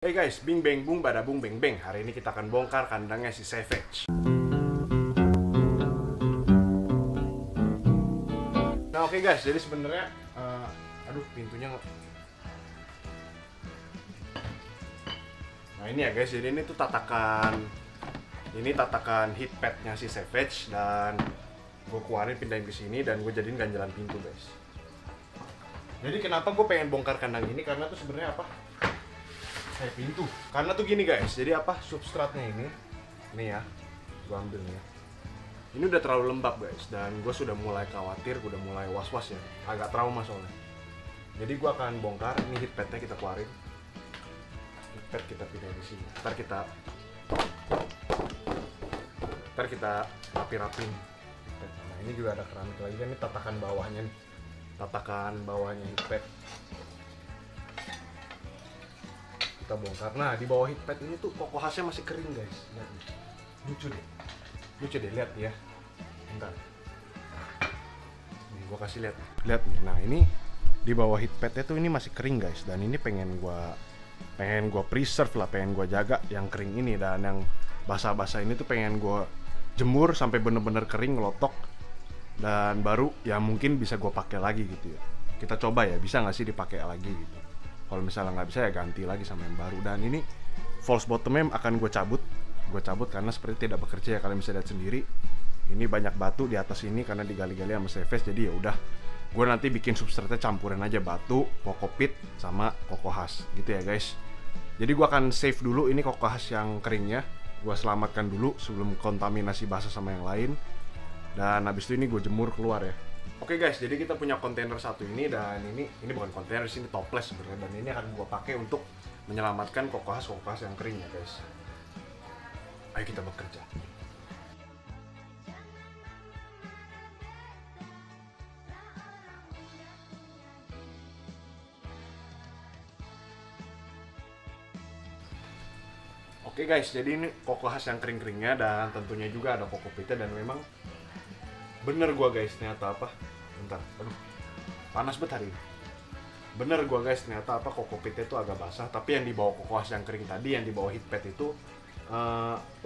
Hey guys, bing bang bung bada bung beng beng. Hari ini kita akan bongkar kandangnya si Savage. Nah oke guys, jadi sebenarnya aduh pintunya Nah ini ya guys, jadi ini tuh tatakan heatpadnya si Savage dan gue keluarin pindahin ke sini dan gue jadiin ganjalan pintu guys. Jadi kenapa gue pengen bongkar kandang ini, karena tuh sebenarnya apa? Kayak pintu. Karena tuh gini guys, jadi apa? Substratnya ini ya, gue ambil nih ya. Ini udah terlalu lembab guys, dan gue sudah mulai khawatir, gue udah mulai was-was ya, agak trauma soalnya. Jadi gue akan bongkar, ini heatpadnya kita keluarin. Heatpad kita pindah di sini. Ntar kita rapi-rapin. Nah ini juga ada keramik lagi kan, ini tatakan bawahnya nih. Tatakan bawahnya heatpad kita bongkar. Nah di bawah heatpad ini tuh koko khasnya masih kering guys, lihat nih. lucu deh lihat ya. Bentar, nih gua kasih lihat nih. Nah ini di bawah heatpadnya tuh ini masih kering guys, dan ini pengen gua preserve lah, pengen gua jaga yang kering ini, dan yang basah-basah ini tuh pengen gua jemur sampai bener-bener kering ngelotok, dan baru ya mungkin bisa gue pakai lagi gitu ya. Kita coba ya, bisa nggak sih dipakai lagi gitu. Kalau misalnya nggak bisa ya ganti lagi sama yang baru. Dan ini false bottomnya akan gue cabut karena seperti tidak bekerja ya, kalian bisa lihat sendiri. Ini banyak batu di atas ini karena digali-gali sama Savage. Jadi ya udah, gue nanti bikin substratnya campurin aja batu, kokopit sama koko khas gitu ya guys. Jadi gue akan save dulu ini koko khas yang keringnya, gue selamatkan dulu sebelum kontaminasi basah sama yang lain. Dan habis itu ini gue jemur keluar ya. Oke guys, jadi kita punya kontainer satu ini, dan ini bukan kontainer sini, toples sebenarnya, dan ini akan gue pakai untuk menyelamatkan koko khas yang kering ya guys. Ayo kita bekerja. Oke guys, jadi ini koko khas yang kering-keringnya, dan tentunya juga ada kokopitnya, dan memang bener gua guys, ternyata apa? Bentar, aduh, panas banget hari ini. Bener gua guys, ternyata apa, kokopitnya itu agak basah, tapi yang di bawah koko khas yang kering tadi, yang di bawah heatpad itu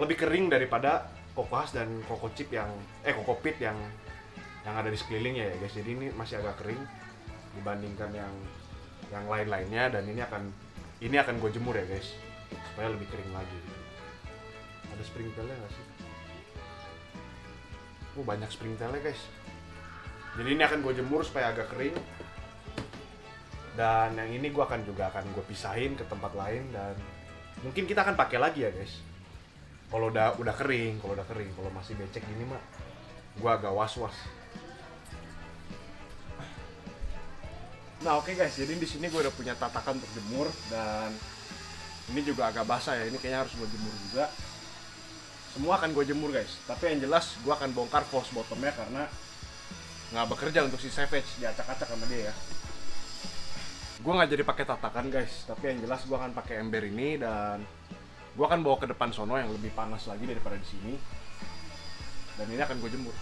lebih kering daripada koko khas dan kokopit yang ada di sekelilingnya ya guys. Jadi ini masih agak kering dibandingkan yang lain-lainnya, dan ini akan gue jemur ya guys, supaya lebih kering lagi. Ada springtailnya nggak sih? Banyak springtailnya guys. Jadi ini akan gue jemur supaya agak kering, dan yang ini gue akan gue pisahin ke tempat lain, dan mungkin kita akan pakai lagi ya guys. Kalau udah kering, kalau masih becek gini mah gue agak was-was. Nah oke guys, jadi di sini gue udah punya tatakan untuk jemur, dan ini juga agak basah ya, ini kayaknya harus gue jemur juga. Semua akan gue jemur guys, tapi yang jelas gue akan bongkar false bottomnya karena nggak bekerja untuk si Savage, diacak-acak sama dia ya. Gue nggak jadi pakai tatakan guys, tapi yang jelas gue akan pakai ember ini, dan gue akan bawa ke depan sono yang lebih panas lagi daripada di sini, dan ini akan gue jemur.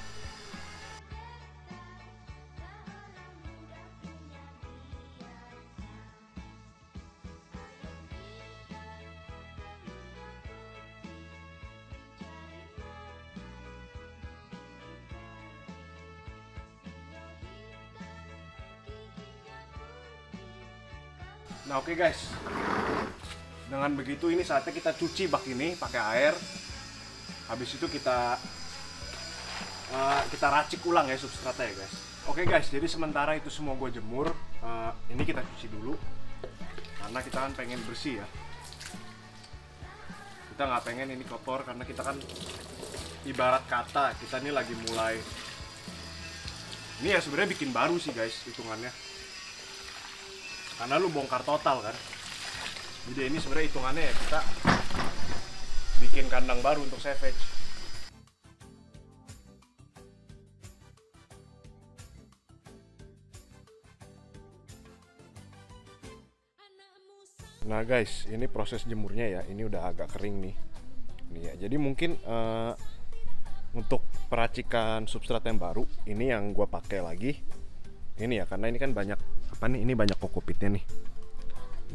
Nah oke guys, dengan begitu ini saatnya kita cuci bak ini pakai air. Habis itu kita racik ulang ya substratnya ya guys. Oke guys, jadi sementara itu semua gue jemur, ini kita cuci dulu karena kita kan pengen bersih ya. Kita nggak pengen ini kotor, karena kita kan ibarat kata kita ini lagi mulai. Ini ya sebenarnya bikin baru sih guys hitungannya, karena lu bongkar total kan. Jadi ini sebenarnya hitungannya ya kita bikin kandang baru untuk Savage. Nah guys, ini proses jemurnya ya, ini udah agak kering nih. Nih ya, jadi mungkin untuk peracikan substrat yang baru, ini yang gua pakai lagi. Ini ya, karena ini kan banyak apa nih, ini banyak kokopitnya nih.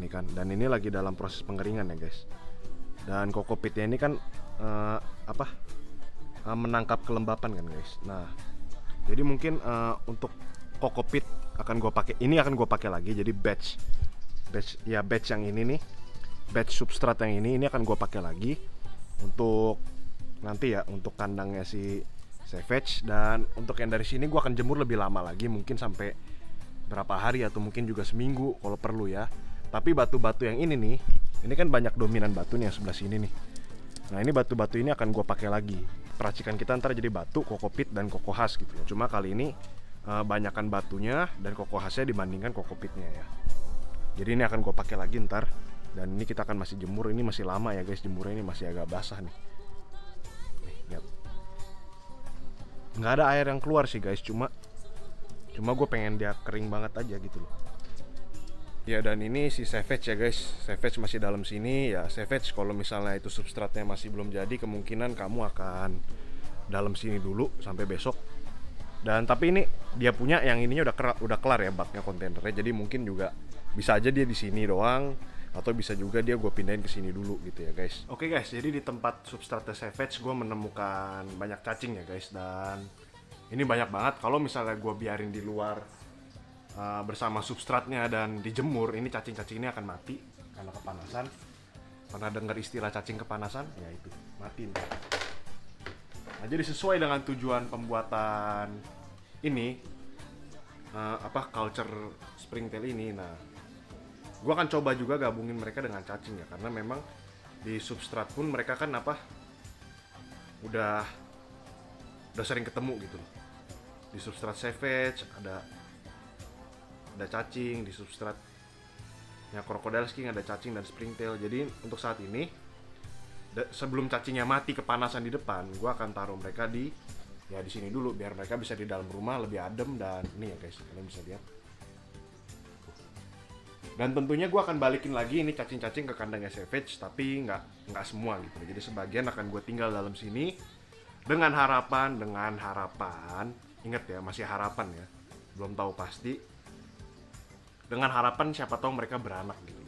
nih kan, dan ini lagi dalam proses pengeringan ya guys. Dan kokopitnya ini kan menangkap kelembapan kan guys. Nah, jadi mungkin untuk kokopit akan gue pakai, ini akan gue pakai lagi jadi batch yang ini nih, batch substrat yang ini akan gue pakai lagi untuk nanti ya, untuk kandangnya si Savage. Dan untuk yang dari sini gue akan jemur lebih lama lagi, mungkin sampai berapa hari atau mungkin juga seminggu kalau perlu ya. Tapi batu-batu yang ini nih, ini kan banyak dominan batu nih yang sebelah sini nih. Nah, ini batu-batu ini akan gue pakai lagi. Peracikan kita ntar jadi batu, kokopit, dan kokohas gitu. Cuma kali ini banyakan batunya dan kokohasnya dibandingkan kokopitnya ya. Jadi ini akan gue pakai lagi ntar. Dan ini kita akan masih jemur, ini masih lama ya guys, jemurnya ini masih agak basah nih. Nih, lihat. Nggak ada air yang keluar sih guys, cuma gue pengen dia kering banget aja gitu loh. Ya, dan ini si Savage ya guys, Savage masih dalam sini ya. Savage kalau misalnya itu substratnya masih belum jadi, kemungkinan kamu akan dalam sini dulu sampai besok. Dan tapi ini dia punya yang ininya udah kelar ya baknya, kontainernya. Jadi mungkin juga bisa aja dia di sini doang, atau bisa juga dia gue pindahin ke sini dulu gitu ya guys. Oke guys, jadi di tempat substratnya Savage gue menemukan banyak cacing ya guys. Dan ini banyak banget. Kalau misalnya gue biarin di luar bersama substratnya dan dijemur, ini cacing-cacing ini akan mati karena kepanasan. Pernah dengar istilah cacing kepanasan? Ya itu, mati ntar. Nah, jadi sesuai dengan tujuan pembuatan ini, culture springtail ini. Nah, gue akan coba juga gabungin mereka dengan cacing ya, karena memang di substrat pun mereka kan udah sering ketemu gitu loh. Di substrat Savage ada cacing, di substratnya Crocodile King ada cacing dan springtail. Jadi untuk saat ini, sebelum cacingnya mati kepanasan di depan, gue akan taruh mereka di sini dulu biar mereka bisa di dalam rumah lebih adem. Dan ini ya guys, kalian bisa lihat. Dan tentunya gue akan balikin lagi ini cacing-cacing ke kandangnya Savage, tapi nggak semua gitu. Jadi sebagian akan gue tinggal dalam sini dengan harapan, ingat ya, masih harapan ya, belum tahu pasti. Dengan harapan siapa tahu mereka beranak gitu.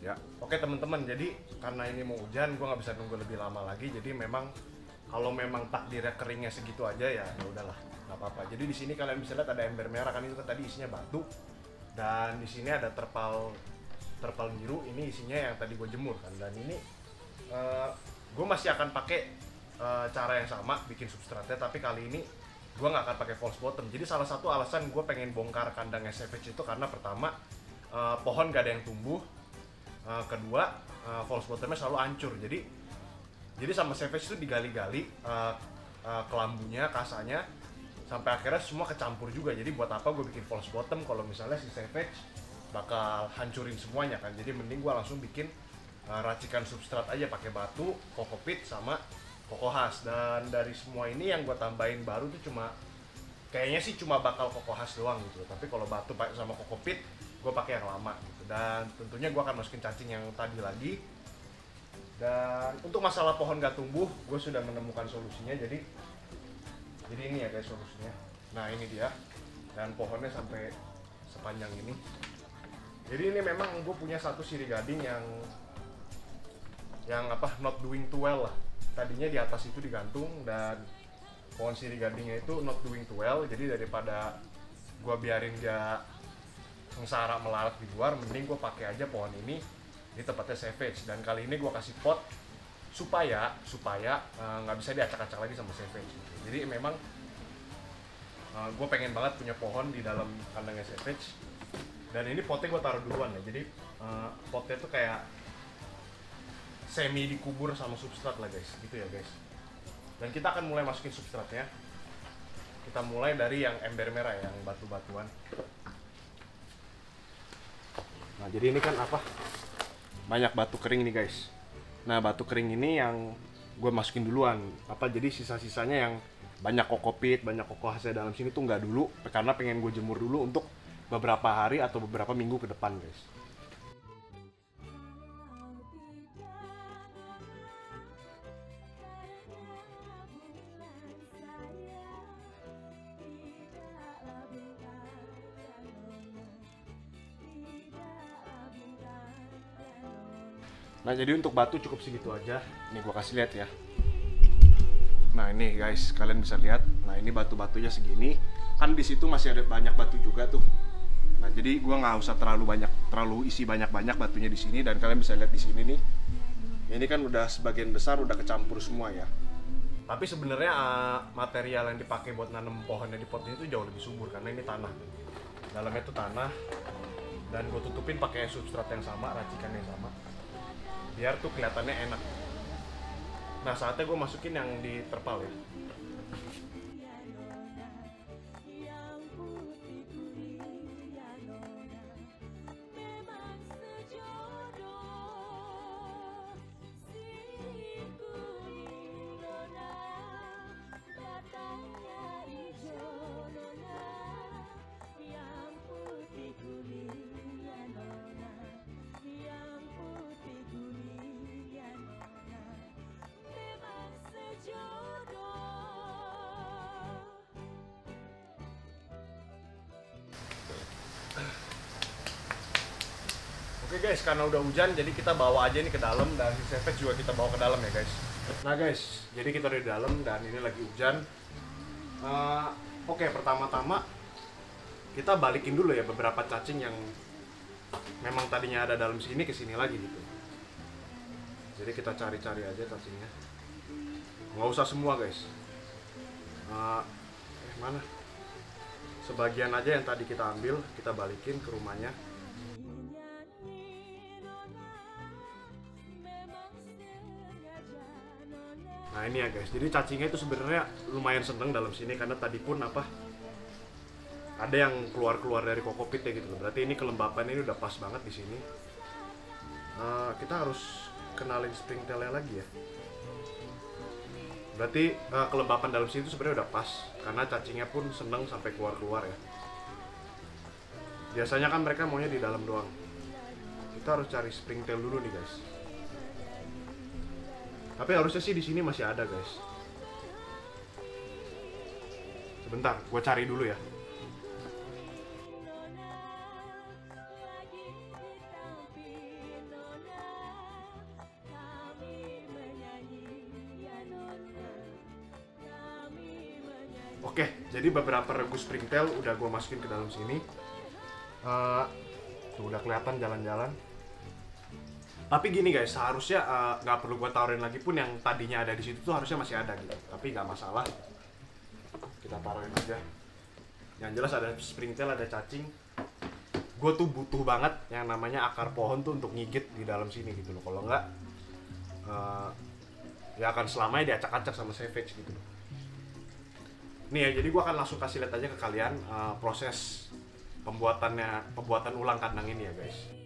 Ya, oke teman-teman. Jadi karena ini mau hujan, gue nggak bisa nunggu lebih lama lagi. Jadi memang kalau memang takdirnya keringnya segitu aja ya udahlah, nggak apa-apa. Jadi di sini kalian bisa lihat ada ember merah kan, itu kan tadi isinya batu. Dan di sini ada terpal biru, ini isinya yang tadi gue jemur kan. Dan ini gue masih akan pakai cara yang sama bikin substratnya, tapi kali ini gue nggak akan pakai false bottom. Jadi salah satu alasan gue pengen bongkar kandangnya Savage itu karena pertama, pohon gak ada yang tumbuh, kedua false bottomnya selalu hancur. Jadi sama Savage itu digali-gali kelambunya, kasanya, sampai akhirnya semua kecampur juga. Jadi buat apa gue bikin false bottom kalau misalnya si Savage bakal hancurin semuanya kan. Jadi mending gue langsung bikin racikan substrat aja pakai batu, kokopit, sama kokohas. Dan dari semua ini yang gue tambahin baru tuh kayaknya sih cuma bakal kokohas doang gitu. Tapi kalau batu sama kokopit gue pakai yang lama gitu. Dan tentunya gue akan masukin cacing yang tadi lagi. Dan untuk masalah pohon gak tumbuh, gue sudah menemukan solusinya. Jadi ini ya guys solusinya. Nah ini dia. Dan pohonnya sampai sepanjang ini. Jadi ini memang gue punya satu sirih gading yang not doing too well lah. Tadinya di atas itu digantung, dan pohon sirih gadingnya itu not doing too well. Jadi daripada gue biarin dia sengsara melarat di luar, mending gue pakai aja pohon ini di tempatnya Savage. Dan kali ini gue kasih pot supaya nggak bisa diacak-acak lagi sama Savage gitu. Jadi memang gue pengen banget punya pohon di dalam kandangnya Savage. Dan ini potnya gue taruh duluan ya. Jadi potnya tuh kayak semi dikubur sama substrat lah guys, gitu ya guys. Dan kita akan mulai masukin substratnya. Kita mulai dari yang ember merah, yang batu-batuan. Nah jadi ini kan banyak batu kering nih guys. Nah batu kering ini yang gue masukin duluan. Jadi sisa-sisanya yang banyak kokopit, banyak kokohasnya dalam sini tuh nggak dulu, karena pengen gue jemur dulu untuk beberapa hari atau beberapa minggu ke depan guys. Nah jadi untuk batu cukup segitu aja. Nih gua kasih lihat ya. Nah ini guys, kalian bisa lihat. Nah ini batu-batunya segini. Kan di situ masih ada banyak batu juga tuh. Nah jadi gua nggak usah terlalu isi banyak-banyak batunya di sini. Dan kalian bisa lihat di sini nih. Ini kan udah sebagian besar udah kecampur semua ya. Tapi sebenarnya material yang dipakai buat nanam pohonnya di pot ini tuh jauh lebih subur karena ini tanah. Dalamnya tuh tanah. Dan gue tutupin pakai substrat yang sama, racikan yang sama, biar tuh kelihatannya enak. Nah saatnya gue masukin yang di terpal ya. Oke guys, karena udah hujan jadi kita bawa aja ini ke dalam dan si Savage juga kita bawa ke dalam ya guys. Nah guys, jadi kita udah di dalam dan ini lagi hujan. Oke, pertama-tama kita balikin dulu ya beberapa cacing yang memang tadinya ada dalam sini ke sini lagi gitu. Jadi kita cari-cari aja cacingnya. Nggak usah semua guys. Mana? Sebagian aja yang tadi kita ambil, kita balikin ke rumahnya. Nah ini ya guys, jadi cacingnya itu sebenarnya lumayan seneng dalam sini karena tadi pun ada yang keluar dari kokopit ya gitu loh. Berarti ini kelembapan ini udah pas banget di sini. Kita harus kenalin springtailnya lagi ya. Berarti kelembapan dalam sini itu sebenarnya udah pas karena cacingnya pun seneng sampai keluar ya. Biasanya kan mereka maunya di dalam doang. Kita harus cari springtail dulu nih guys. Tapi harusnya sih di sini masih ada guys. Sebentar, gue cari dulu ya. Oke, jadi beberapa regu springtail udah gue masukin ke dalam sini. Tuh udah kelihatan jalan-jalan. Tapi gini guys, seharusnya nggak perlu gue taruhin lagi pun yang tadinya ada di situ tuh harusnya masih ada gitu. Tapi nggak masalah, kita taruhin aja. Yang jelas ada springtail, ada cacing. Gue tuh butuh banget yang namanya akar pohon tuh untuk ngigit di dalam sini gitu loh. Kalau nggak, ya akan selamanya diacak-acak sama Savage gitu loh. Nih ya, jadi gue akan langsung kasih lihat aja ke kalian proses pembuatan ulang kandang ini ya guys.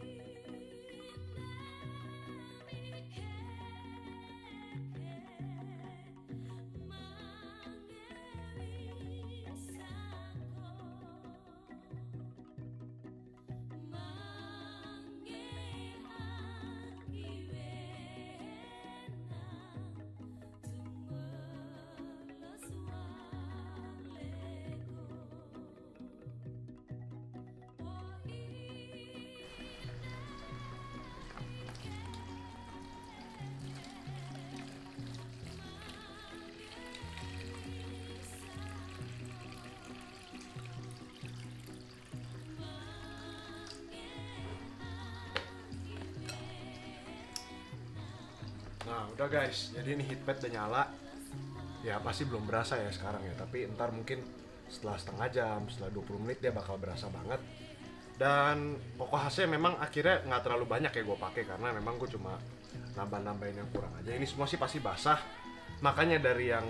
Nah udah guys, jadi ini heatpad udah nyala. Ya pasti belum berasa ya sekarang ya, tapi ntar mungkin setelah setengah jam, setelah 20 menit dia bakal berasa banget. Dan pokok hasilnya memang akhirnya nggak terlalu banyak ya gue pakai karena memang gue cuma nambah-nambahin yang kurang aja. Ini semua sih pasti basah. Makanya dari yang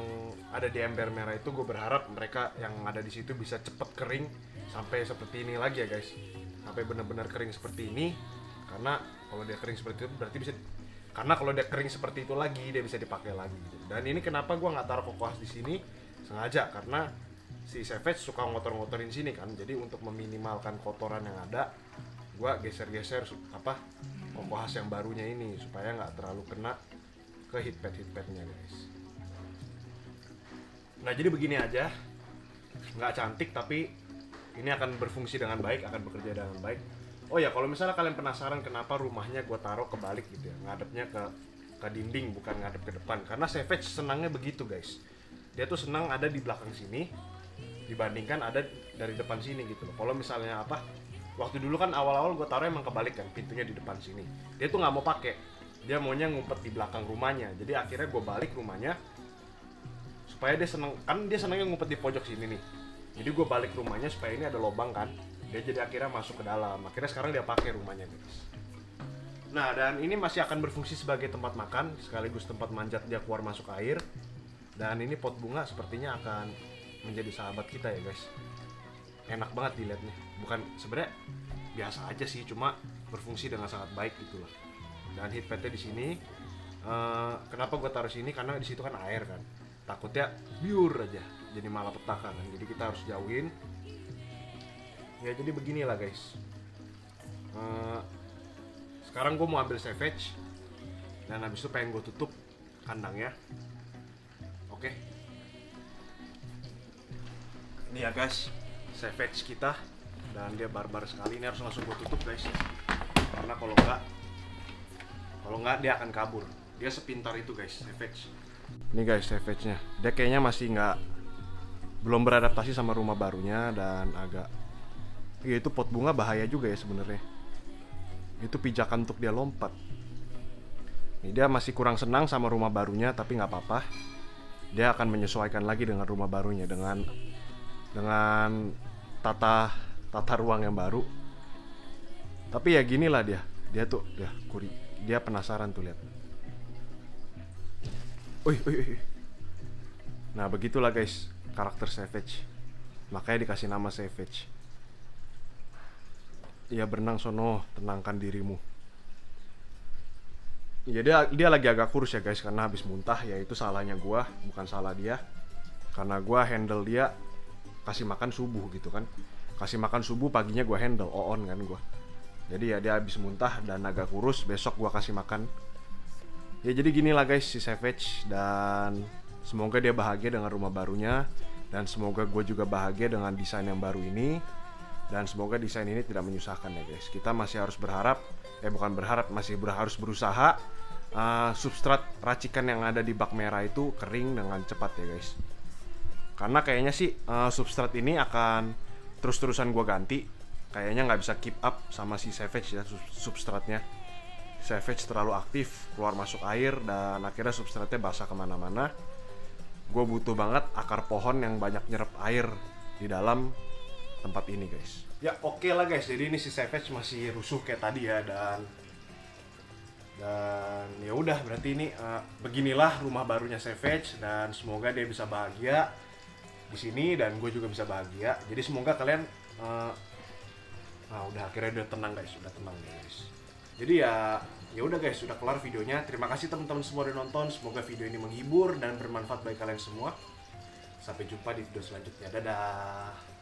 ada di ember merah itu gue berharap mereka yang ada di situ bisa cepet kering sampai seperti ini lagi ya guys. Sampai benar-benar kering seperti ini. Karena kalau dia kering seperti itu berarti bisa. Karena kalau dia kering seperti itu lagi, dia bisa dipakai lagi gitu. Dan ini kenapa gue nggak taruh kokohas di sini sengaja karena si Savage suka ngotor-ngotorin sini kan. Jadi untuk meminimalkan kotoran yang ada, gue geser-geser kokohas yang barunya ini supaya nggak terlalu kena ke heatpadnya guys. Nah jadi begini aja, nggak cantik tapi ini akan berfungsi dengan baik, akan bekerja dengan baik. Oh ya, kalau misalnya kalian penasaran kenapa rumahnya gue taruh kebalik gitu ya, ngadepnya ke dinding bukan ngadep ke depan, karena Savage senangnya begitu guys. Dia tuh senang ada di belakang sini dibandingkan ada dari depan sini gitu loh. Kalau misalnya apa, waktu dulu kan awal-awal gue taruh emang kebalik kan, pintunya di depan sini. Dia tuh nggak mau pakai, dia maunya ngumpet di belakang rumahnya. Jadi akhirnya gue balik rumahnya supaya dia seneng, kan dia senangnya ngumpet di pojok sini nih. Jadi gue balik rumahnya supaya ini ada lubang kan. Dia jadi akhirnya masuk ke dalam. Akhirnya sekarang dia pakai rumahnya guys. Nah, dan ini masih akan berfungsi sebagai tempat makan sekaligus tempat manjat dia keluar masuk air. Dan ini pot bunga sepertinya akan menjadi sahabat kita ya guys. Enak banget dilihatnya. Bukan, sebenarnya biasa aja sih, cuma berfungsi dengan sangat baik gitu loh. Dan heat padnya di sini, kenapa gue taruh sini, karena di situ kan air kan. Takutnya biur aja jadi malapetaka kan. Jadi kita harus jauhin. Ya jadi beginilah guys. Sekarang gue mau ambil Savage dan habis itu pengen gue tutup kandangnya. Oke. Ini ya guys, Savage kita, dan dia barbar sekali. Ini harus langsung gue tutup guys, karena kalau nggak dia akan kabur. Dia sepintar itu guys, Savage. Ini guys Savage-nya, dia kayaknya masih belum beradaptasi sama rumah barunya dan agak, ya itu pot bunga bahaya juga ya sebenarnya. Itu pijakan untuk dia lompat. Ini dia masih kurang senang sama rumah barunya, tapi nggak apa-apa. Dia akan menyesuaikan lagi dengan rumah barunya, dengan tata ruang yang baru. Tapi ya ginilah dia tuh dia penasaran tuh, lihat. Oi. Nah begitulah guys karakter Savage, makanya dikasih nama Savage. Ya berenang sono, tenangkan dirimu. Ya dia lagi agak kurus ya guys, karena habis muntah. Ya itu salahnya gua, bukan salah dia. Karena gua handle dia kasih makan subuh gitu kan. Kasih makan subuh, paginya gua handle on kan gua. Jadi ya dia habis muntah dan agak kurus, besok gua kasih makan. Ya jadi gini lah guys si Savage, dan semoga dia bahagia dengan rumah barunya, dan semoga gue juga bahagia dengan desain yang baru ini. Dan semoga desain ini tidak menyusahkan ya guys. Kita masih harus harus berusaha substrat racikan yang ada di bak merah itu kering dengan cepat ya guys. Karena kayaknya sih substrat ini akan terus-terusan gue ganti. Kayaknya nggak bisa keep up sama si Savage ya, substratnya. Savage terlalu aktif, keluar masuk air, dan akhirnya substratnya basah kemana-mana. Gue butuh banget akar pohon yang banyak nyerap air di dalam tempat ini guys. Ya oke lah guys, jadi ini si Savage masih rusuh kayak tadi ya, dan ya udah berarti ini beginilah rumah barunya Savage, dan semoga dia bisa bahagia di sini dan gue juga bisa bahagia. Jadi semoga kalian udah akhirnya udah tenang guys, Jadi ya udah guys, sudah kelar videonya. Terima kasih teman-teman semua udah nonton. Semoga video ini menghibur dan bermanfaat bagi kalian semua. Sampai jumpa di video selanjutnya. Dadah.